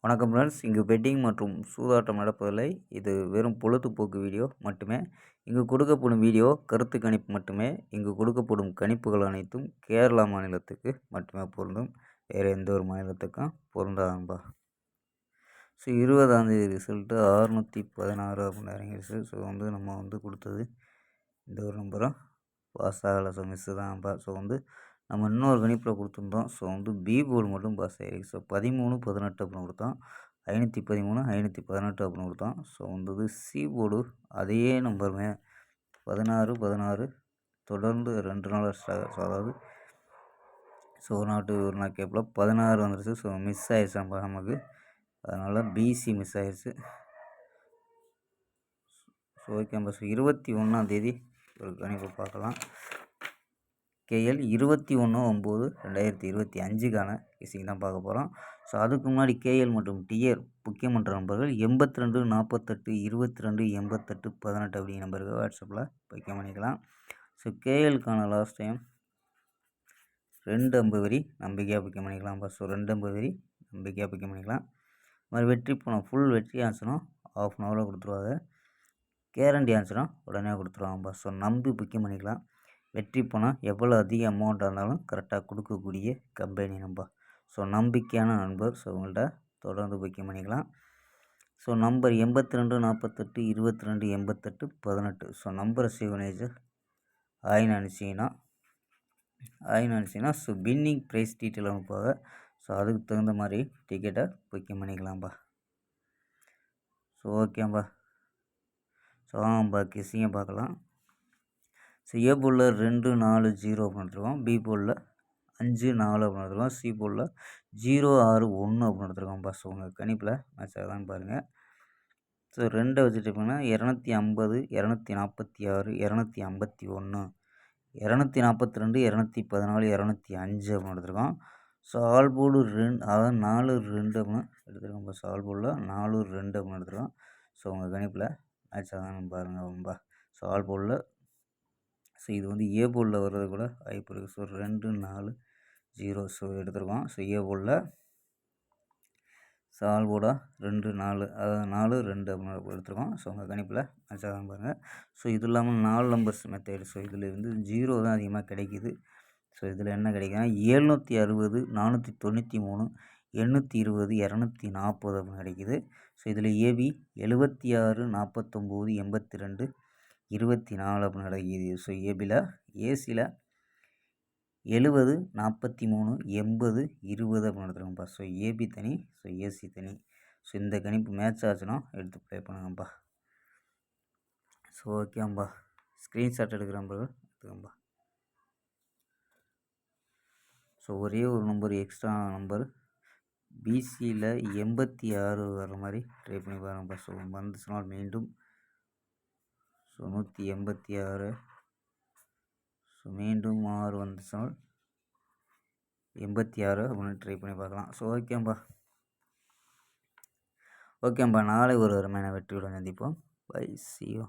வணக்கம் ஃப்ரெண்ட்ஸ். இங்கு பெட்டிங் மற்றும் சூதாட்டம் நடப்பதில்லை. இது வெறும் பொழுதுபோக்கு வீடியோ மட்டுமே. இங்கு கொடுக்கப்படும் வீடியோ கருத்து கணிப்பு மட்டுமே. இங்கு கொடுக்கப்படும் கணிப்புகள் அனைத்தும் கேரளா மாநிலத்துக்கு மட்டுமே பொருந்தும். வேறு எந்த ஒரு மாநிலத்துக்கும் பொருந்தாதும்பா. ஸோ 20ஆந்தேதி ரிசல்ட்டு 616 அப்படின்னு இறங்கிடுச்சு. ஸோ நம்ம கொடுத்தது இந்த ஒரு நம்பரும் பாஸ் ஆகலை. ஸோ மிஸ்ஸு தான்ப்பா. ஸோ நம்ம இன்னொரு கணிப்பில் கொடுத்துருந்தோம். ஸோ பி போர்டு மட்டும் பாஸ் ஆகிருக்கு. ஸோ 13, 18 அப்படின்னு கொடுத்தோம். 513, 518 அப்படின்னு கொடுத்தோம். ஸோ சி போர்டு அதே நம்பருமே 16, 16 தொடர்ந்து 2 நாள் அதாவது ஒரு நாள் கேப்பில் 16 வந்துருச்சு. ஸோ மிஸ் ஆயிடுச்சு நமக்கு. அதனால் பிசி மிஸ் ஆயிடுச்சு. ஸோ ஓகேம்பா. ஸோ 21ஆந்தேதி ஒரு கணிப்பு பார்க்கலாம். கேஎல் 21/9/2025க்கான கேசிங் தான் பார்க்க போகிறோம். ஸோ அதுக்கு முன்னாடி கேஎல் மற்றும் டிஆர் முக்கியமன்ற நம்பர்கள் 82 48 22 88 18 அப்படிங்கிற நம்பருக்கு வாட்ஸ்அப்பில் வைக்க பண்ணிக்கலாம். ஸோ கேஎலுக்கான லாஸ்ட் டைம் 2 50 வரி நம்பிக்கையாக பிக்க பண்ணிக்கலாம்ப்பா. ஸோ 2 50 வரி நம்பிக்கையாக பிக்க பண்ணிக்கலாம். இது மாதிரி வெற்றி பணம் ஃபுல் வெற்றி ஆச்சுன்னா ½ அன் ஹவரில் கொடுத்துருவாங்க. கேரண்டி ஆச்சுன்னா உடனே கொடுத்துருவாங்கப்பா. ஸோ நம்பி புக்கிங் பண்ணிக்கலாம். வெற்றி பணம் எவ்வளோ அதிக அமௌண்ட்டாக இருந்தாலும் கரெக்டாக கொடுக்கக்கூடிய கம்பெனி நம்பர். ஸோ நம்பிக்கையான நண்பர். ஸோ உங்கள்கிட்ட தொடர்ந்து புக்கிங் பண்ணிக்கலாம். So number 82 48 22 88 18. ஸோ நம்பரை சேவ் பண்ணிச்சு ஆயின்னு அனுப்பிச்சிங்கன்னா ஸோ வின்னிங் ப்ரைஸ் டீட்டெயில் அனுப்புவாங்க. ஸோ அதுக்கு தகுந்த மாதிரி டிக்கெட்டை புக்கிங் பண்ணிக்கலாம்ப்பா. ஸோ ஓகேம்பா. ஸோ கிசிங்க பார்க்கலாம். ஸோ ஏ போலில் 2 4 0 அப்படின்ட்டுருக்கோம். பி போலில் 5 4 அப்படின்னு எடுத்துருக்கோம். சி போலில் 0 6 1 அப்படின்னு எடுத்துருக்கோம்ப்பா. ஸோ உங்கள் கணிப்பில் மேட்ச் ஆகுதான்னு பாருங்கள். ஸோ 2 வச்சுட்டு போனால் 250 246 251 242 214 205 அப்படின்னு எடுத்துருக்கோம். ஸோ ஆல் போர்டு 2 அதாவது 4 2 அப்படின்னு எடுத்துருக்கோம்ப்பா. ஸோ ஆல் போர்டில் 4 2 அப்படின்னு எடுத்துருக்கோம். ஸோ உங்கள் கணிப்பில் மேட்ச் ஆகுதான்னு பாருங்கப்பா. ஸோ ஆல் போர்டில் ஸோ இது ஏ போர்டில் வர்றது கூட வாய்ப்பு இருக்குது. ஸோ 2 4 0 ஸோ எடுத்துருக்கோம். ஸோ ஏ போர்டில் ஸோ ஆல் போர்டாக 2 4 அதாவது 4 2 அப்படின்னு எடுத்துருக்கோம். ஸோ உங்கள் கணிப்பில் மேட்ச் ஆகாமல் பாருங்கள். ஸோ இது இல்லாமல் 4 நம்பர்ஸ் மெத்தேடு. ஸோ இதில் 0 தான் அதிகமாக கிடைக்கிது. ஸோ இதில் என்ன கிடைக்குன்னா 760 493 820 240 அப்படின்னு கிடைக்கிது. ஸோ இதில் ஏபி 76 49 82 24 அப்படின்னு கிடைக்கிது. ஸோ ஏபியில் ஏசியில் 70 43 80 20 அப்படின்னு எடுத்துருங்கப்பா. ஸோ ஏபி தனி, ஸோ ஏசி தனி. ஸோ இந்த கணிப்பு மேட்ச் ஆச்சுன்னா எடுத்து ப்ளே பண்ணுங்கப்பா. ஸோ ஓகேம்பா. ஸ்க்ரீன்ஷாட் எடுக்கிற நம்பர்கள் எடுத்துக்கம்பா. ஸோ ஒரே ஒரு நம்பர் எக்ஸ்ட்ரா நம்பர் பிசியில் 86 வர்ற மாதிரி ட்ரை பண்ணி பாருங்கப்பா. ஸோ வந்துச்சுன்னா மீண்டும் ஸோ 186 ஸோ மீண்டும் 6 வந்துச்சுன்னா 86 அப்படின்னு ட்ரை பண்ணி பார்க்கலாம். ஸோ ஓகேம்பா. நாளை ஒரு அருமையான வெற்றியுடன் சந்திப்போம். Bye, see you.